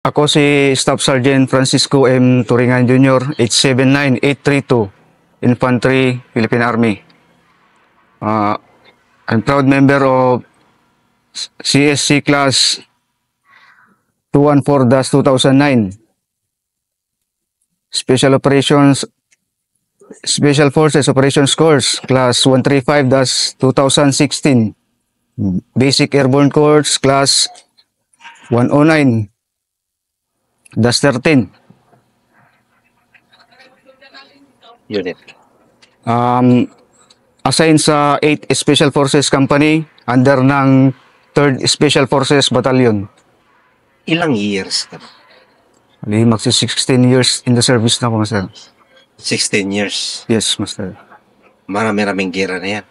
Ako si Staff Sergeant Francisco M. Turingan Jr., H79832, Infantry, Philippine Army. I'm proud member of CSC Class 214-2009, Special Forces Operations Course, Class 135-2016, Basic Airborne Course, Class 109-13. Unit. Assigned sa 8th Special Forces Company under ng 3rd Special Forces Battalion. Ilang years ka? Magsi 16 years in the service na ako, Master. 16 years. Yes, Master. Marami-raming gera na yan.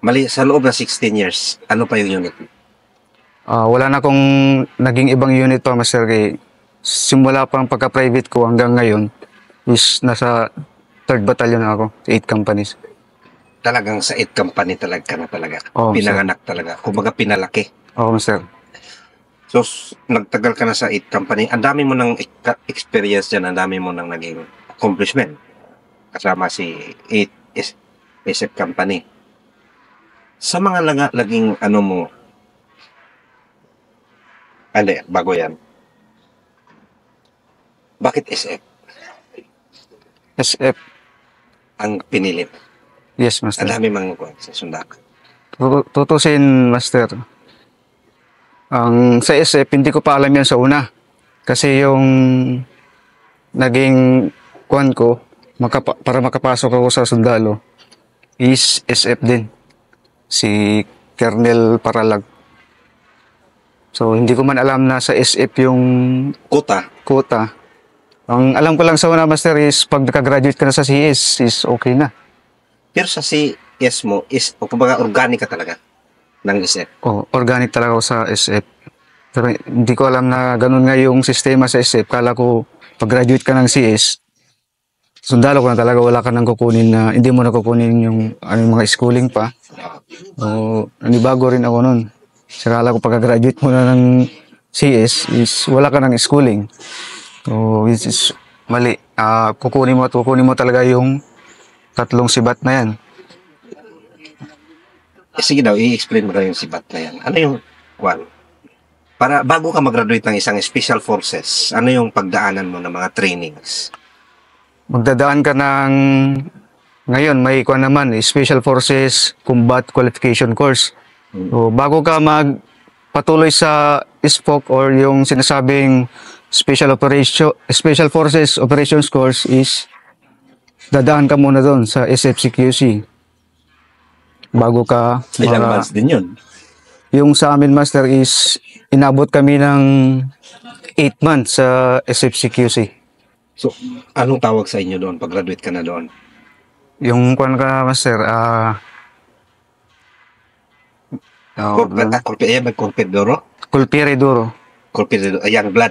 Mali, sa loob na 16 years, ano pa yung unit? Wala na akong naging ibang unit pa, Master. Kay simula pang pagka-private ko hanggang ngayon is nasa 3rd Battalion na ako, 8 companies. Talagang sa 8 company talaga ka na talaga. Oo, Pinanganak talaga. Kumbaga pinalaki. Oo, Master. So, nagtagal ka na sa 8 company. Ang dami mo ng experience dyan. Ang dami mo ng naging accomplishment. Kasama si 8 SF company. Sa mga laging ano mo, bago yan. Bakit SF? SF. Ang pinili. Yes, Ang Master. dami mga sa sundakan. Tutusin, Master. Sa SF, hindi ko pa alam yan sa una. Kasi yung naging kuan ko, para makapasok ako sa sundalo, is SF din. Si Colonel Paralag. So, hindi ko man alam na sa SF yung quota. Ang alam ko lang sa una, Master, is pag nakagraduate ka na sa CS, is okay na. Pero sa CS mo is, kumbaga, organic ka talaga ng SF. Organic talaga ako sa SF. Pero hindi ko alam na ganun nga yung sistema sa SF. Kala ko, pag-graduate ka ng CS, sundalo ko na talaga, wala ka nang kukunin na, hindi mo na kukunin yung mga schooling pa. Nanibago rin ako nun. Kala ko pagka-graduate mo na ng CS, is wala ka ng schooling. Which is mali. Kukunin mo talaga yung 3 sibat na yan. Sige daw, i-explain mo daw yung sibat na yan. Ano yung, para bago ka mag-graduate ng isang special forces, ano yung pagdaanan mo ng mga trainings? Magdadaan ka ng, ngayon may naman, Special Forces Combat Qualification Course. So, bago ka magpatuloy sa SPOC or yung sinasabing Special Forces Operations Course is dadaan ka muna doon sa SFCQC bago ka ilang months din yun? Yung sa amin, Master, is inabot kami ng 8 months sa SFCQC. So, anong tawag sa inyo doon pag graduate ka na doon? Yung kuan ka, Master, Kulpiridoro. Young blood.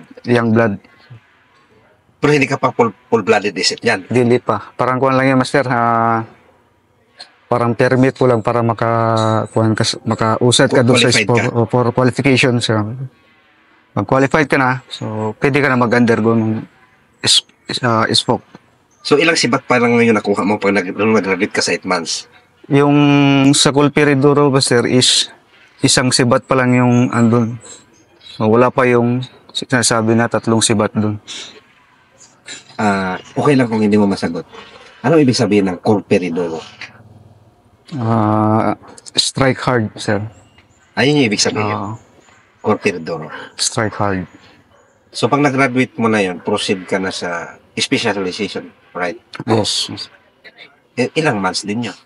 Pero hindi ka pa full-blooded isip yan. Dili pa. Parang kuan lang yan, Master. Parang permit ko lang para makausad ka doon sa for qualifications. Mag-qualified ka na, so pwede ka na mag-undergo ng SPOC. So, ilang sibat pa lang ngayon nakuha mo pag nag-graduate ka sa 8 months? Yung sa Kulpiridoro, Master, is isang sibat pa lang yung andun. So, wala pa yung sinasabi na 3 sibat dun. Okay lang kung hindi mo masagot. Ano ibig sabihin ng Kulpiridoro? Strike hard, sir. Ayun yung ibig sabihin. Kulpiridoro. Strike hard. So, pag nag-graduate mo na yun, proceed ka na sa specialization, right? Yes. Ilang months din yun?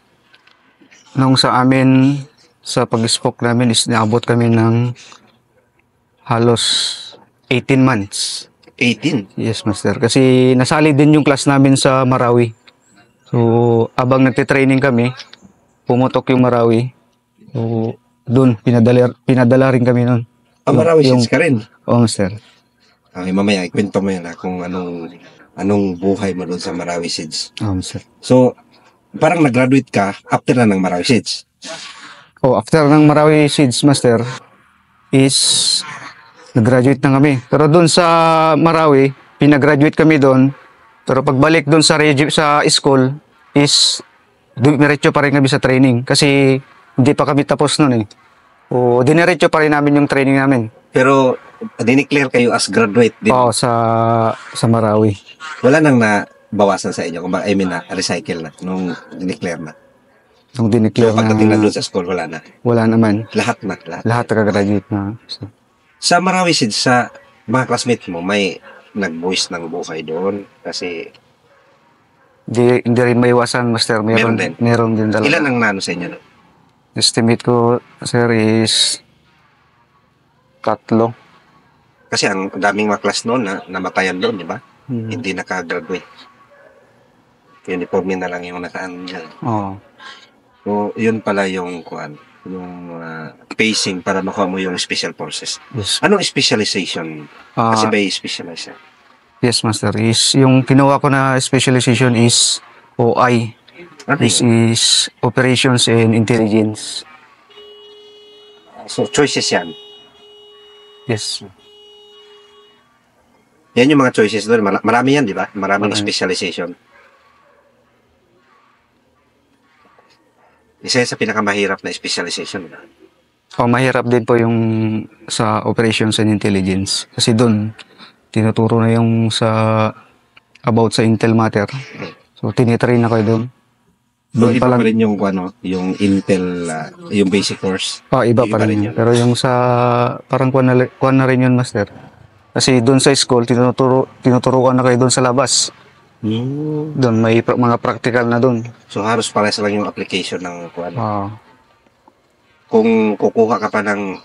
Nung sa amin, sa pag-spoke namin, is naabot kami ng halos 18 months. 18? Yes, Master. Kasi nasali din yung class namin sa Marawi. So, abang nagtitraining kami, pumutok yung Marawi. So, doon, pinadala rin kami nun. Marawi seeds ka rin? Oo, Master. Mamaya, ikwento mo yan kung anong buhay mo doon sa Marawi seeds. Oo, Master. So, parang nag-graduate ka after na ng Marawi seeds? After ng Marawi seeds, Master, is nag-graduate na kami. Pero doon sa Marawi, pinag-graduate kami doon. Pero pagbalik doon sa school is diretso pa rin kami sa training kasi hindi pa kami tapos noon eh. O diniretso pa rin namin yung training namin. Pero dineclare kayo as graduate din. Oo, sa Marawi. Wala nang nabawasan sa inyo. I mean, na recycle na nung dineclare na. Nung So, dineclare pagdating na na doon sa school, wala na. wala naman. Lahat na. Lahat. Lahat nakagraduate na. So, Sa Marawi, Sid, sa mga classmates mo, may nag-voice ng buhay doon kasi hindi rin maiwasan, Master. Meron din. Meron din talaga. ilan ang nano sa inyo? No? Estimate ko, sir, is 3. Kasi ang daming mga class noon na namatayan doon, di ba? Hmm. Hindi nakagraduate. Uniforme na lang yung nakaan dyan. Oo. So, yun pala yung pacing para makuha mo yung special forces. Yes. Anong specialization? Kasi Ah, may specialization. yes, Master. Yung kinuha ko na specialization is OI. Ano This yun? is Operations and Intelligence. So, choices yan. Yes. Yan yung mga choices doon. Marami yan, di ba? Maraming Marami. specialization. Isa yan sa pinakamahirap na specialization. Mahirap din po yung sa Operations and Intelligence. Kasi doon, tinuturo na yung about sa Intel matter. So, tinitrain na kayo doon. So, Doon iba pa pa lang. rin yung Intel, yung basic course. Iba pa rin yun. Pero yung sa, parang kuwan na rin yun, Master. Kasi doon sa school, tinuturukan na kayo doon sa labas. Doon, may mga practical na doon. So, halos pares lang yung application ng kuwan. Ah, Kung kukuha ka pa ng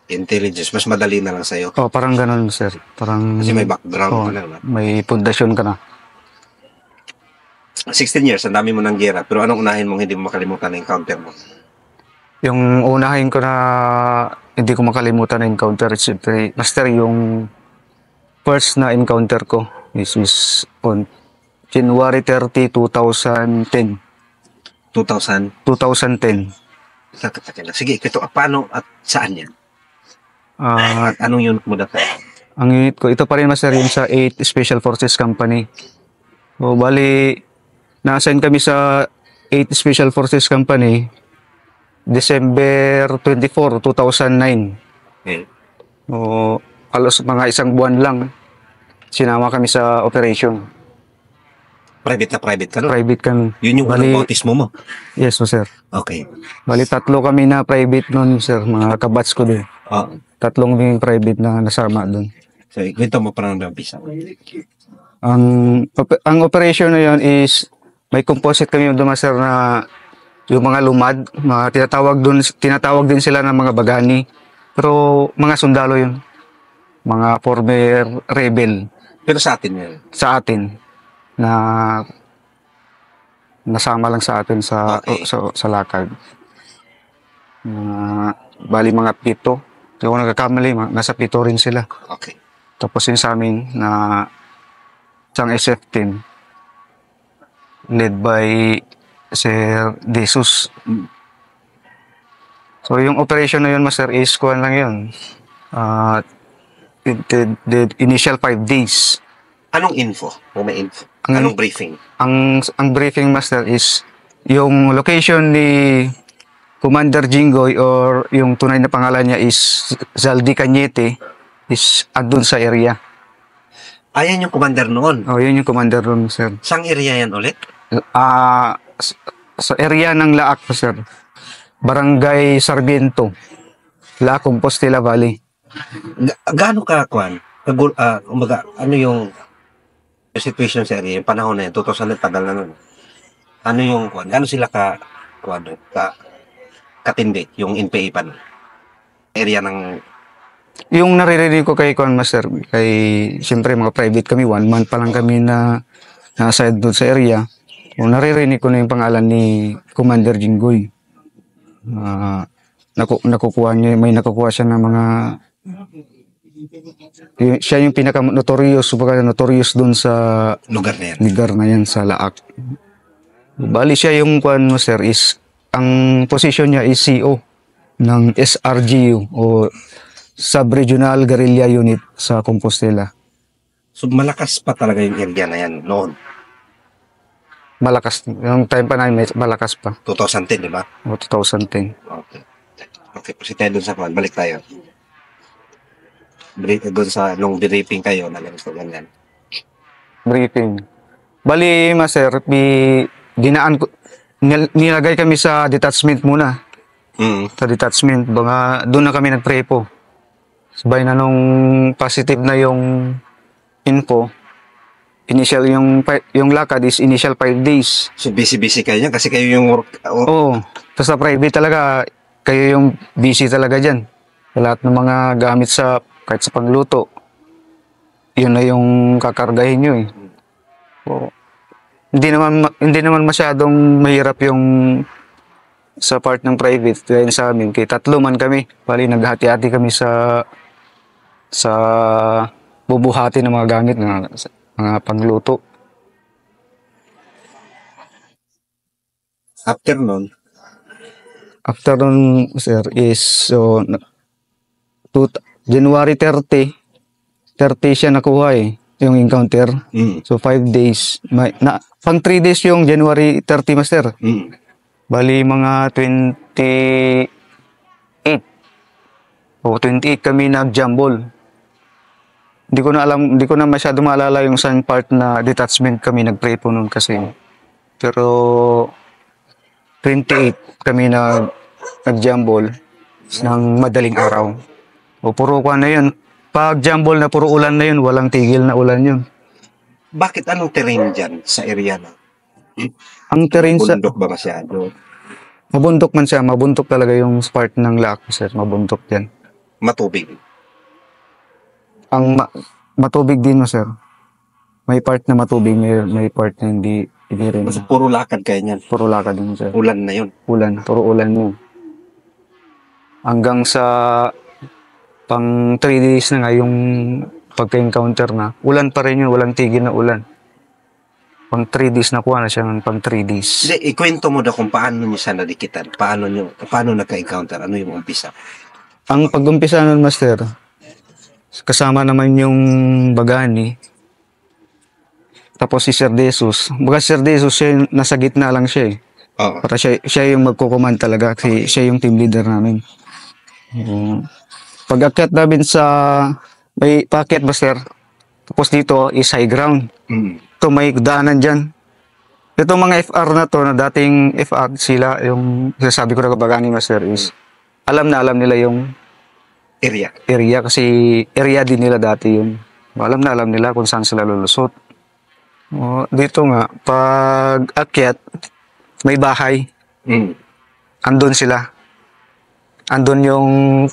intelligence, mas madali na lang sa'yo. parang ganun, Sir. Parang, Kasi may background oh, ka na. No? may pundasyon ka na. 16 years, ang dami mo ng gera. Pero anong unahin mong hindi mo makalimutan na encounter mo? Yung unahin ko na hindi ko makalimutan na encounter, siyempre, Master, yung first na encounter ko is on January 30, 2010. 2000. 2010. Sige, ito, paano at saan yan? Ah, At anong yun mo dati? ang unit ko, ito pa rin, Master, yung sa 8 Special Forces Company. O, bali, na-assign kami sa 8 Special Forces Company December 24, 2009. Eh, O, alos mga isang buwan lang, sinama kami sa operation. private ka no? Private kami. Yun yung Bali, unang bautismo mo. yes, Sir. Okay. Bali, 3 kami na private nun, Sir. Mga kabats ko din. Oh, 3 din private na nasama doon. so, kwento mo parang ng umpisa. Ang operation na yun is may composite kami yung Master, na yung mga lumad, mga tinatawag din sila ng mga bagani. Pero mga sundalo yun. Mga former rebel Pero sa atin yun. sa atin na nasama lang sa atin sa Okay. sa lakad. Bali mga 7. Hindi ako nagkakamali, nasa 7 rin sila. Okay. Tapos yun sa amin na isang SF team led by Sir Jesus. So yung operation na yun, Master, is kuhan lang yun. The initial 5 days. Anong info? Kung may info. Ang- Anong briefing? Ang briefing, Master, is yung location ni Commander Jinggoy, or yung tunay na pangalan niya is Zaldi Cañete, is andun sa area. Ayan yung commander noon. Yun yung commander doon, Sir. Sang area yan ulit? Sa area ng Laak, Sir. Barangay Sarmiento, Laak, Compostela Valley. Gaano ka, Kwan? Umaga, ano yung situation sa area, yung panahon na yun, 2000 tagal na nun. Ano yung, Kwan? Gaano sila katindi, yung NPA pa nun? Area ng, Yung naririnig ko kay Kwan, Master, siyempre mga private kami, 1 month pa lang kami na nasa doon sa area. Naririnig ko na yung pangalan ni Commander Jinggoy. Nakukuha siya ng mga, siya yung pinaka-notorious doon sa lugar na yan. lugar na yan sa Laak. Bali siya yung Kwan, Master, is ang position niya is CO ng SRGU, o Sub-Regional Guerrilla Unit sa Compostela. So malakas pa talaga yung area na yan noon. Malakas. Yung time pa namin, malakas pa. 2010, di ba? O 2010. Okay. Okay, proceed tayo dun sa kwan. Balik tayo. Doon sa nung briefing kayo na ganito ganyan. Briefing. Bali, Master, dinaan ko, nilagay kami sa detachment muna. Sa detachment. Doon na kami nag-prepo. Sabay na nung positive na yung info, initial yung lakad is initial 5 days. So busy-busy kayo niyan kasi kayo yung work. Oo. Tapos sa private talaga, kayo yung busy talaga dyan. Sa lahat ng mga gamit kahit sa pagluto. Yun na yung kakargahin nyo eh. Oo. Hindi naman masyadong mahirap yung sa part ng private dahil sa amin. Kaya 3 man kami. Bali, naghati-hati kami sa bubuhati ng mga gamit ng mga pagluto. After nun, Sir, is January 30 siya nakuha eh, yung encounter. So 5 days. Pang 3 days yung January 30, Master. Bali mga 28. O 28 kami nag-jumble. Hindi ko na masyado maalala yung saan part na detachment kami nag-prepo noon kasi. Pero 28 kami nag-jumble ng madaling araw. O puro kwa na yun. Pag jumble na puro ulan na yun, walang tigil na ulan yun. bakit anong terrain dyan sa area na? Ang terrain sa Bundok ba masyado? mabundok man siya, mabundok talaga yung part ng laak, sir, mabundok yan. Matubig. Ang matubig din mo, sir. May part na matubig, may part na hindi rin. Kasi puro lakad kayo niyan. Puro lakad din, sir. Ulan na yun. Ulan, puro ulan mo. Hanggang sa pang 3 days na nga yung pagka-encounter na, ulan pa rin yun, walang tigil na ulan. Pang 3 days nakuha na siya ng pang 3 days. Hindi, ikwento mo daw kung paano nyo siya nadikitan. Paano nagka-encounter? Ano yung umpisa? Ang pag-umpisa nun, Master, kasama naman yung Bagani. Tapos si Sir Jesus. Baga Sir Jesus, nasa gitna lang siya eh. Oo. Para siya yung magkukuman talaga kasi siya yung team leader namin. Pag-akyat namin may packet, Master. Tapos dito is high ground. Ito may daanan dyan. Ito mga FR na to, na dating FR sila, yung sasabi ko na Bagani, Master, is alam nila yung area kasi area din nila dati yun. Alam nila kung saan sila lulusot. Dito nga, pag akyat, may bahay. Andun sila. Andun yung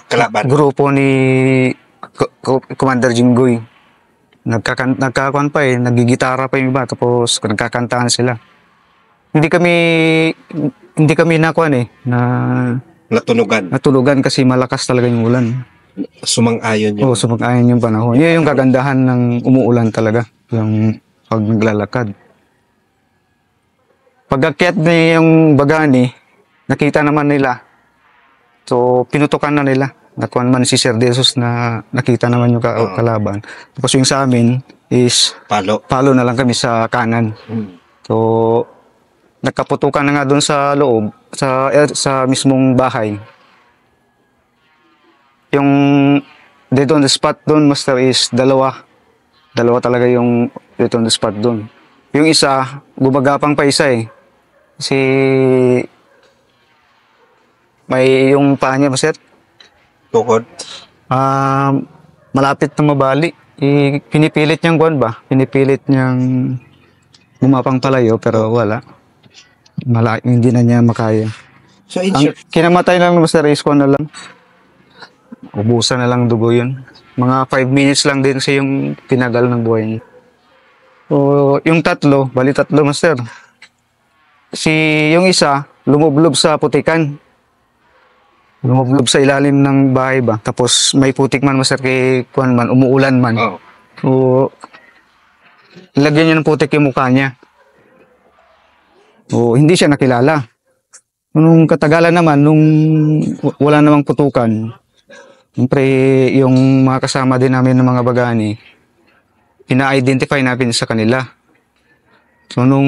Kalaban. grupo ni Commander Jinggoy. Nagkakuan pa eh, nagigitara pa yung iba, tapos nagkakantahan sila. Hindi kami nakuan eh, natulugan kasi malakas talaga yung ulan. Sumang-ayon yun. Oo, sumag-ayon yung panahon. Yun yung kagandahan ng umuulan talaga, yung pag naglalakad. Pag-akyat niya yung Bagani, nakita naman nila. So, pinutukan na nila. Nakuha naman si Sir Jesus na nakita naman yung kalaban. Tapos yung sa amin is palo na lang kami sa kanan. So, nagkaputukan na nga doon sa loob, sa mismong bahay. Yung dito on the spot doon, Master, is dalawa talaga yung dito on the spot doon. Yung isa, gumagapang pa isa eh. Kasi may yung paa niya, Master. Tukod? Malapit na mabali. Pinipilit niyang Pinipilit niyang gumapang palayo pero wala. Hindi na niya makaya. So, Ang kinamatay lang, Master, is ko na lang. Ubusan na lang dugo yun. Mga 5 minutes lang din siya yung tinagal ng buhay niya. So, yung bali tatlo, Master. Yung isa, lumublob sa putikan. Lumublob sa ilalim ng bahay ba. Tapos may putik man, Master, kay kuan man, umuulan man. So, lagyan niya ng putik yung mukha niya. So, hindi siya nakilala. Nung katagalan naman, nung wala namang putukan, Siyempre, yung mga kasama din namin ng mga bagani, ina-identify natin sa kanila. So, nung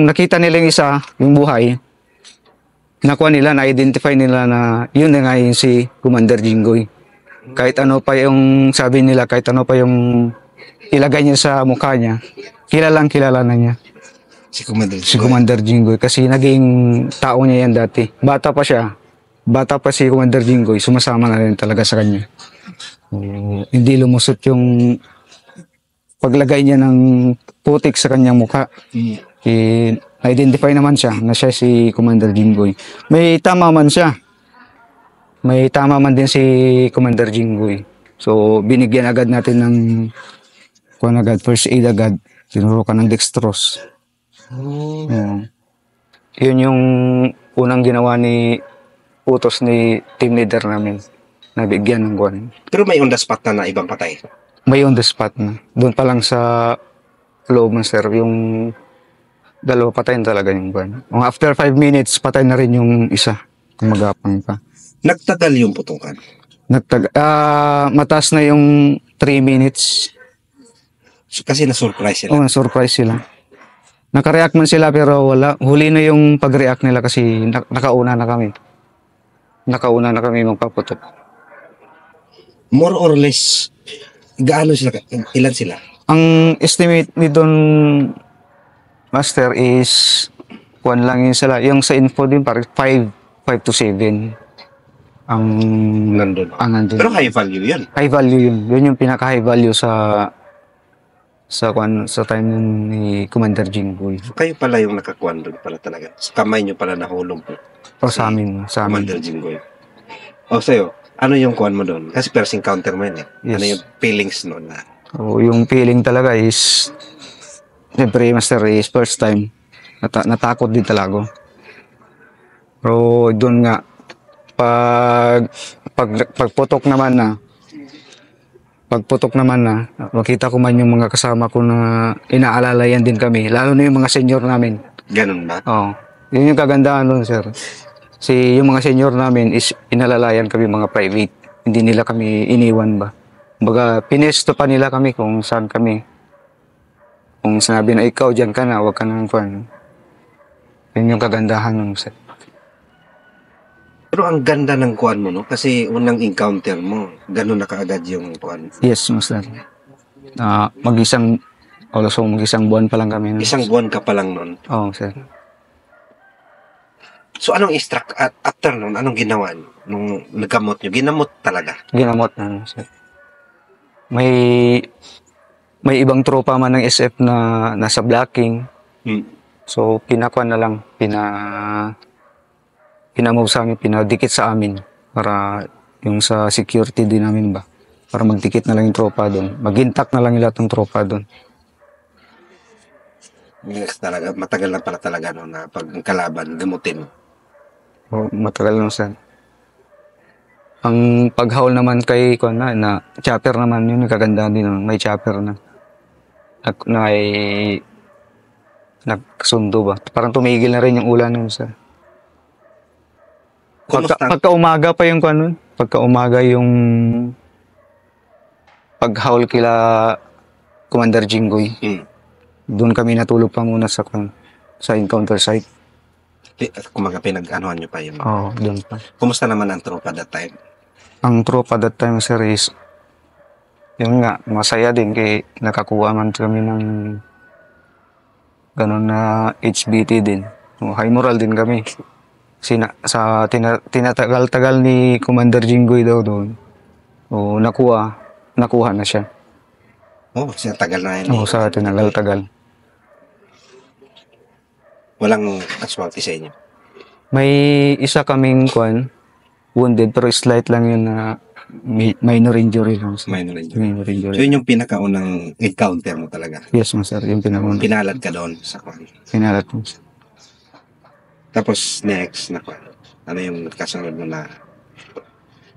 nakita nila yung isa, yung buhay, nakuha nila, na-identify nila na yun na nga yung si Commander Jinggoy. Kahit ano pa yung sabi nila, kahit ano pa yung ilagay niya sa mukha niya, kilala na niya. Si Commander Si Commander Jinggoy kasi naging tao niya yan dati. Bata pa siya. Bata pa si Commander Jinggoy, sumasama na rin talaga sa kanya. Hindi lumusot yung paglagay niya ng putik sa kanyang mukha. I-identify naman siya na siya si Commander Jinggoy. May tama man siya. May tama man din si Commander Jinggoy. So, binigyan agad natin ng first aid agad. Tinuro ka ng dextrose. Yun yung unang ginawa ni utos ni team leader namin. Nabigyan ng kuwan. Pero may on the spot na ibang patay. May on the spot na. Doon pa lang sa loob ng sir, yung dalawa patayin talaga yung kuwan. After 5 minutes, patay na rin yung isa. Kumagapang pa. Nagtagal yung putukan. Mataas na yung 3 minutes. Kasi na-surprise sila. Oo, na-surprise sila. Nakareact man sila pero wala. Huli na yung pag-react nila kasi nakauna na kami. Nakauna na kami magpaputok. More or less, gaano sila? Ilan sila? Ang estimate ni Don Master is 1 lang yun sila. Yung sa info din parang 5 to 7 ang Nandun. nandun. Pero high value yun. High value yun. Yun yung pinaka high value sa time ni Commander Jinggoy. So, kayo pala yung nakakuan doon pala talaga. Sa kamay nyo pala nahulog po. O sa amin. Commander Jinggoy. O sa'yo, ano yung kuan mo doon? Kasi first encounter mo yun eh. Yes. Ano yung feelings noon na? So, yung feeling talaga is, siyempre, Master, is first time. Natakot din talaga. Pero doon nga, pagputok naman na, makita ko man yung mga kasama ko na inaalalayan din kami, lalo na yung mga senior namin. Ganun ba? Oo. Yun yung kagandahan doon, sir. Kasi yung mga senior namin is inalalayan kami mga private. Hindi nila kami iniwan ba. Baga, pinesto pa nila kami kung saan kami. Kung sinabi na ikaw, dyan ka na, huwag ka nang fan. Yun yung kagandahan ng set. Pero ang ganda ng kuan mo, no? Kasi unang encounter mo, ganun na kaagad yung kuan. Yes, Master. Mag-isang buwan pa lang kami. Isang buwan ka pa lang nun. Oo, sir. So, anong after nun, anong ginawa nyo? Nung nagkamot nyo, ginamot talaga. Ginamot na, sir. May ibang tropa man ng SF na nasa blocking. So, pinakuan na lang, pinamove sa amin, pinadikit sa amin para yung sa security din namin ba. Para magdikit na lang yung tropa doon. Mag-intact na lang yung lahat ng tropa doon. Yes, talaga, matagal na pala talaga no, na pag ang kalaban, gamutin. O, matagal lang sir. Ang paghaul naman kay na chopper naman yun, kaganda din nun. May chopper na. Nagsundo ba? Parang tumigil na rin yung ulan nun sir. Pagka umaga pa yung pagka umaga yung paghaul kila Commander Jinggoy. Doon kami natulog pa muna sa encounter site. Kumaga pinag-anuhan nyo pa yun. Oo, doon pa. Kumusta naman ang tropa that time? Ang tropa that time sir is yun nga, masaya din kay nakakuha man kami ng ganun na HBT din. High moral din kami. Tinatagal-tagal ni Commander Jinggoy daw doon. O nakuha na siya. Sa tagal na yun. Oo, sa tinagal-tagal. Walang casualty sa inyo? May isa kaming wounded pero slight lang yun na minor injury lang. Minor injury. Minor injury. So yun yung pinakaunang encounter mo talaga? Yes, sir. Yung pinakaunang. Pinalad ka doon sa kwan? Pinalad mo. Tapos next na kwan? Ano yung kasunod mo na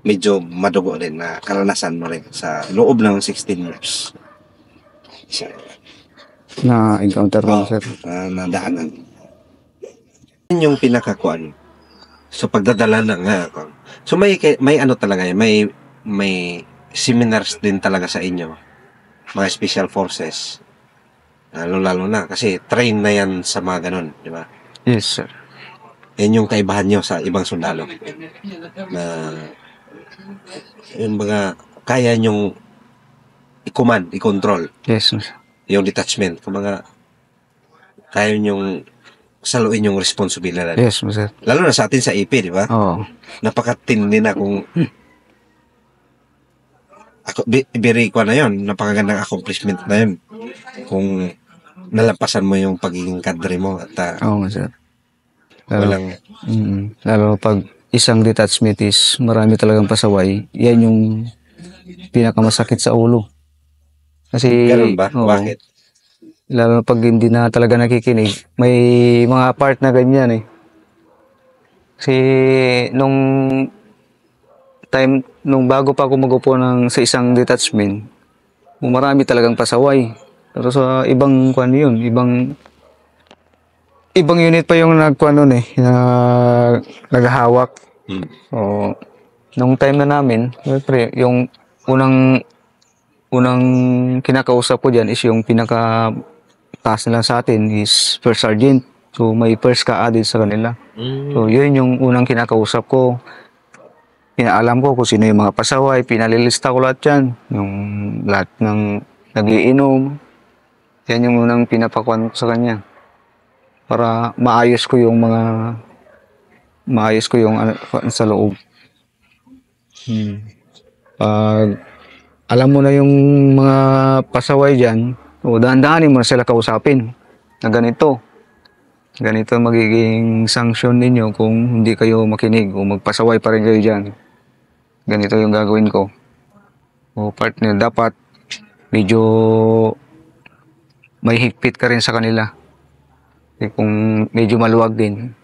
medyo madugo rin na karanasan mo rin sa loob ng 16 years? Na encounter lang, sir. Na daanan. Yun yung pinakakuan So pagdadala na nga. So may ano talaga yan, may seminars din talaga sa inyo, mga special forces. Lalo na kasi train na yan sa mga ganun, di ba? Yes, sir. Yan yung kaibahan nyo sa ibang sundalo. Na yung mga kaya nyong i-command, i-control Yes, sir. yung detachment. Kumbaga, kaya nyong saluin yung responsibilidad. Yes, sir. Lalo na sa atin sa EP, di ba? Oo. Napakatindi na kung ako, very ko na yun. Napakagandang accomplishment na yun. Kung nalampasan mo yung pagiging kadre mo at Oo, sir. Lalo, walang lalo pag isang detachment is marami talagang pasaway, yan yung pinakamasakit sa ulo. Kasi, ganun ba? oo, Bakit? lalo na pag hindi na talaga nakikinig, may mga part na ganyan eh. Kasi nung bago pa ako magupo sa isang detachment, marami talagang pasaway. Pero sa ibang kwan yun, ibang unit pa yung nagkuan nun eh, na naghahawak. Hmm. So, nung time na namin, syempre, yung unang kinakausap ko dyan is yung pinaka taas nila sa atin is first sergeant. So, may first ka added sa kanila. So, yun yung unang kinakausap ko. Pinaalam ko kung sino yung mga pasaway, pinalilista ko lahat yan. Yung lahat ng nagiinom. Yan yung unang pinapakuan ko sa kanya. Para maayos ko yung ano, sa loob. Pag alam mo na yung mga pasaway dyan, o dahan-dahanin mo na sila kausapin na ganito. Ganito magiging sanction ninyo kung hindi kayo makinig o magpasaway pa rin kayo dyan. Ganito yung gagawin ko. O partner, dapat medyo may higpit ka rin sa kanila. Kung medyo maluwag din,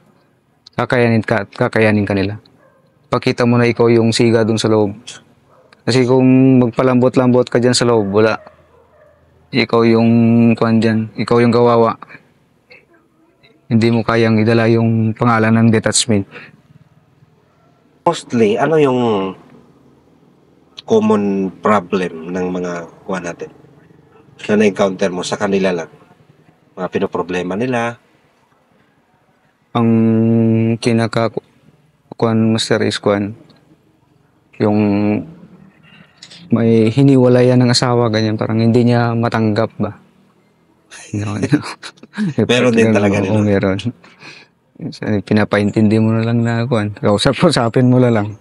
kakayanin ka nila. Pakita mo na ikaw yung siga dun sa loob. Kasi kung magpalambot-lambot ka dyan sa loob, wala. Ikaw yung kuwan dyan, ikaw yung kawawa. Hindi mo kayang idala yung pangalan ng detachment. Mostly, ano yung common problem ng mga kuha natin na na-encounter mo sa kanila lang? Mga pinoproblema nila. Ang kinakakuan master is kuan, yung may hiniwalayan ng asawa, ganyan, parang hindi niya matanggap ba. Meron din talaga Oo, nila. meron. Pinapaintindi mo na lang na kuan, usapin mo na lang.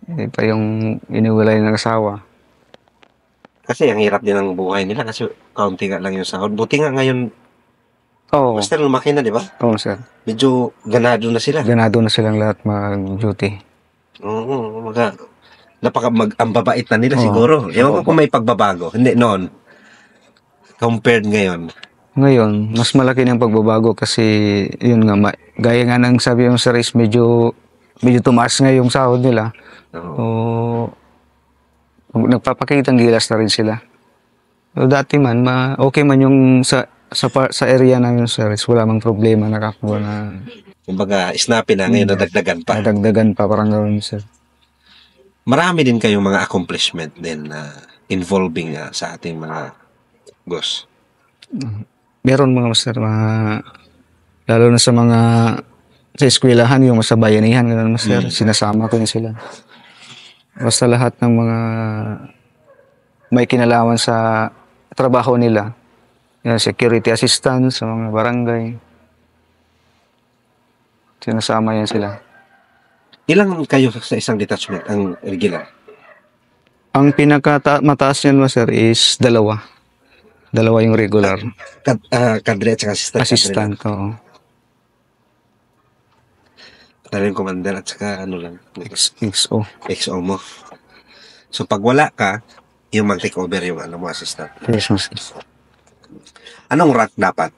Hindi pa yung iniwalay ng asawa. Kasi ang hirap din ng buhay nila kasi kaunti nga lang yung sahod. Buti nga ngayon, Oo, master, lumaki na, di ba? oo sir. Medyo ganado na sila. Ganado na silang lahat mag-duty. Oo, ang babait na nila Oo. siguro. Ewan ko Oo. kung may pagbabago. Hindi, noon. Compared ngayon. Ngayon, mas malaki ng pagbabago kasi yun nga, gaya nga ng sabi yung sir is medyo tumaas nga yung sahod nila. Oo. So, nagpapakitang gilas na rin sila. So, dati man, okay man yung sa area namin sir is wala mang problema, nakakuha na Kumbaga, snappy na ngayon, nadagdagan pa. nadagdagan pa, parang gano'n sir. Marami din kayong mga accomplishment din na involving sa ating mga boss. Meron mga master, lalo na sa eskwelahan, yung sa bayanihan, gano'n master, sinasama ko yun sila. Basta lahat ng mga may kinalaman sa trabaho nila, yung security assistant sa mga barangay, sinasama yan sila. Ilang kayo sa isang detachment ang regular? Ang mataas yan master is dalawa yung regular. Kadre at saka assistant. Assistant, oo. Kadre yung commander at saka ano lang, XO. XO mo. So pag wala ka, yung mag-take over yung mo assistant. Yes, master. Anong rank dapat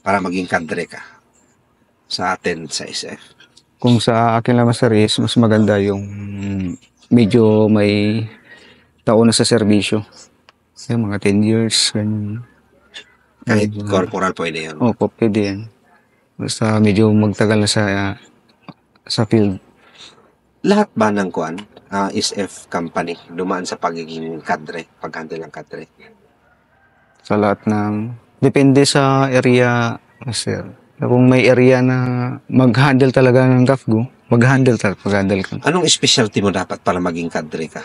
para maging kadre ka sa atin sa SF? Kung sa akin lang master is mas maganda yung medyo may taon na sa serbisyo. Yung mga 10 years, ganyan. Kahit corporal pwede yun. Opo, pwede yan. Basta medyo magtagal na sa sa field. Lahat ba ng kuan, SF company dumaan sa pagiging kadre, pag-handle ng kadre? Sa lahat ng depende sa area, sir. Kung may area na mag-handle talaga ng CAFGO, mag-handle ka. Anong specialty mo dapat para maging kadre ka?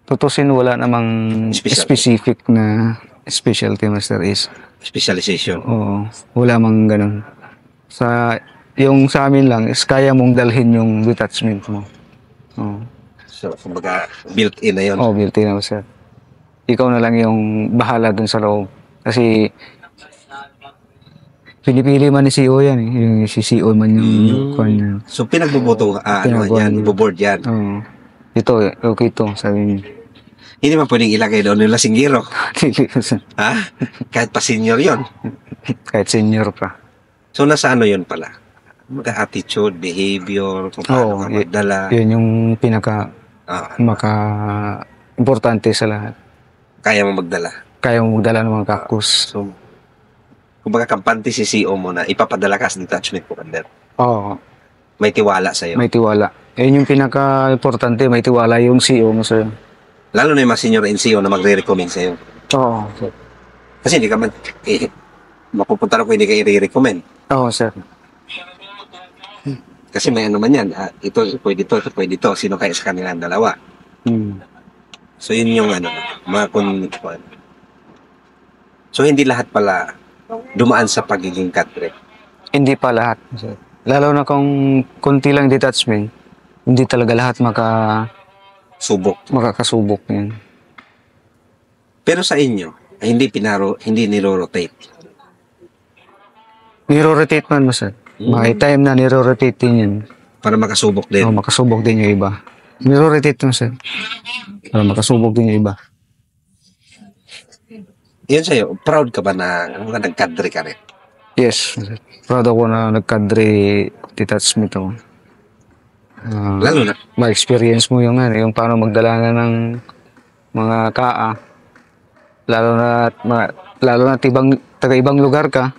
Tutusin wala namang Specialty. specific na specialty, master, is Specialization. oo, wala mang ganun. Yung sa amin lang is kaya mong dalhin yung detachment mo. Oo. So, kumbaga, built-in na yun. Oh, built-in na, sir. Ikaw na lang yung bahala dun sa loob. Kasi pinipili man ni CEO yan eh. Yung si CEO man yung kwan niya. So, pinagbuboto, Pinagawa yan, niya. iboboard yan. Oo. Ito, okay to, sabi niya. Hindi man pwedeng ilagay doon yung lasinggero. Ha? Kahit pa senior yon. Kahit senior pa. So, nasa ano yun pala? Mga attitude, behavior, kung paano ka magdala. Yun yung pinaka Ah, importante sa lahat. kaya mo magdala. Kaya mo magdala ng mga kakus. So, kumbaga kampante si CEO mo na ipapadala ka sa detachment commander. Oo. May tiwala sa'yo. May tiwala. Yun yung pinaka-importante, may tiwala yung CEO mo sa'yo. Lalo na yung mga senior NCO na magre-recommend sa'yo. Oo. Kasi hindi ka man, mapupunta na kung hindi ka i-recommend. Oo, sir. Kasi may ano man yan, ito pwede to, ito pwede to. Sino kaya sa kanilang dalawa? Hmm. So, yun yung ano, mga So, hindi lahat pala dumaan sa pagiging kadre. Hindi pa lahat, sir. Lalo na kung konti lang detachment, hindi talaga lahat Subok. makakasubok yan. Pero sa inyo, hindi niro-rotate. Niro-rotate man mo, sir. May time na niro-rotate din yan. Para makasubok din. O, makasubok din yung iba. Niro-rotate mo, sir. Para makasubok din yung iba. Yun sa'yo, proud ka ba na nagkadre ka rin? Yes, sir. Proud ako na nagkadre detachment ako. Lalo na, Ma-experience mo yung paano magdala na ng mga kaa. Lalo na taga-ibang lugar ka.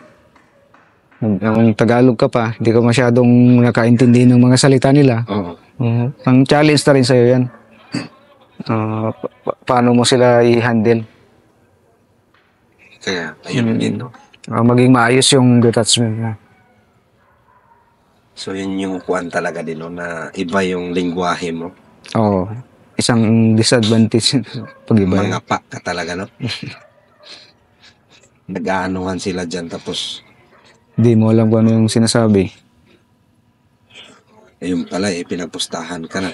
Yung Tagalog ka pa, hindi ka masyadong nakaintindi ng mga salita nila. oo. Ang challenge na rin sa'yo yan. Paano mo sila i-handle. Kaya, ayun din, no? Maging maayos yung detachment mo. So, yun yung kuwan talaga din, no? Na iba yung lingwahe mo. Oo. Isang disadvantage pag iba. Mga pa ka talaga, no? Nag-aanuhan sila dyan, tapos, Hindi mo alam kung ano yung sinasabi. ayun pala, pinagpustahan ka na.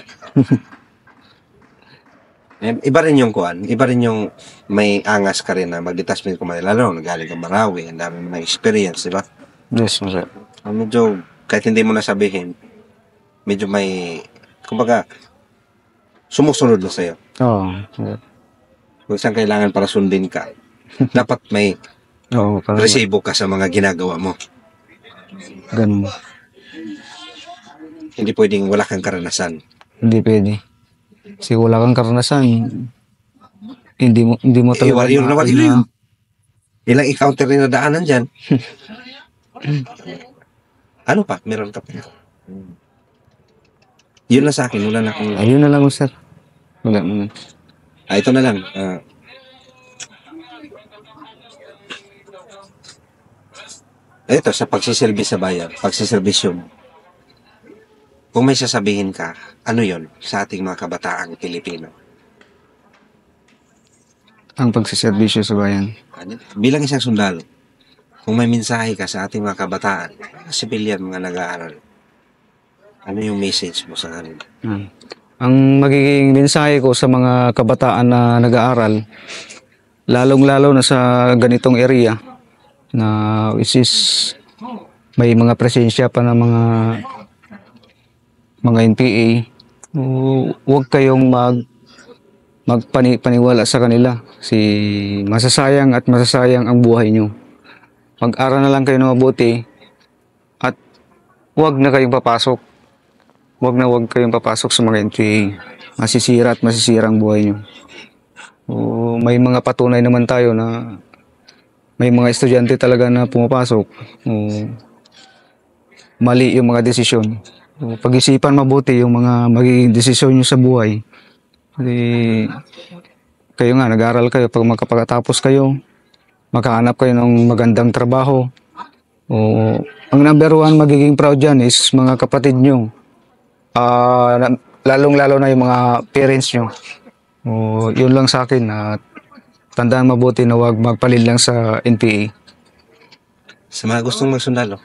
Iba rin yung kuwan, iba rin yung may angas ka rin na mag-detachment commander, lalo na galing ka Marawi, ang dami mo na experience, di ba? Yes, sir. Medyo, kahit hindi mo nasabihin, medyo may, kumbaga, sumusunod na sa'yo. Oo. Sir. Kung saan kailangan para sundin ka, dapat may Oo, parang resibo ka sa mga ginagawa mo. ganun. Hindi pwedeng wala kang karanasan. Hindi pwede. Kasi wala kang karanasan. Hindi mo talaga Warrior na warrior yun. Ilang encounter rin na daanan dyan. Ano pa? Meron ka pa. Yun na sa akin. Wala na akong... Ayun na lang, sir. Wala mo. ito na lang. Ito, sa pagsiservice sa bayan, pagsiservisyo mo. Kung may sasabihin ka, ano yon sa ating mga kabataang Pilipino? Ang pagsiservisyo sa bayan. Bilang isang sundalo, kung may mensahe ka sa ating mga kabataan, civilian, mga nag-aaral, ano yung message mo sa kanila? Ang magiging mensahe ko sa mga kabataan na nag-aaral, lalong-lalo na sa ganitong area, na which is may mga presensya pa ng mga NPA, huwag kayong magpaniwala sa kanila. Si masasayang ang buhay nyo. Mag-aral na lang kayo na mabuti at huwag na kayong papasok. Huwag kayong papasok sa mga NPA. Masisira ang buhay nyo. May mga patunay naman tayo na may mga estudyante talaga na pumapasok. mali yung mga desisyon. So, pag-isipan mabuti yung mga magiging desisyon nyo sa buhay. Kasi kayo nga, nag-aaral kayo, pag makapagtapos kayo, makahanap kayo ng magandang trabaho. O, ang number one magiging proud dyan is mga kapatid nyo. Lalong-lalo na yung mga parents nyo. O, yun lang sa akin na tandaan mabuti na huwag magpalit lang sa NPA. Sa mga gustong magsundalo.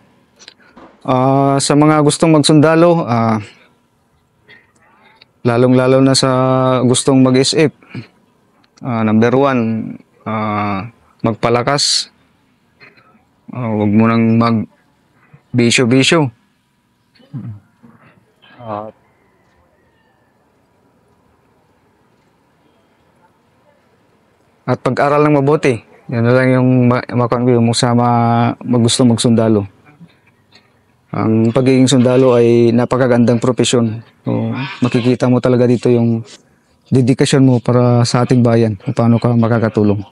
Sa mga gustong magsundalo, lalong-lalo na sa gustong mag-SF, number one, magpalakas. Huwag mo nang mag-bisyo-bisyo. At pag-aral ng mabuti. Yan na lang yung yung gusto magsundalo. Ang pagiging sundalo ay napakagandang profesyon. So, makikita mo talaga dito yung dedikasyon mo para sa ating bayan kung paano ka makakatulong.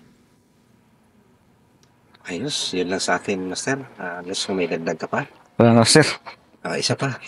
Ayos, yun lang sa akin, Master. Unless kung may dagdag ka pa. Sir. Isa pa.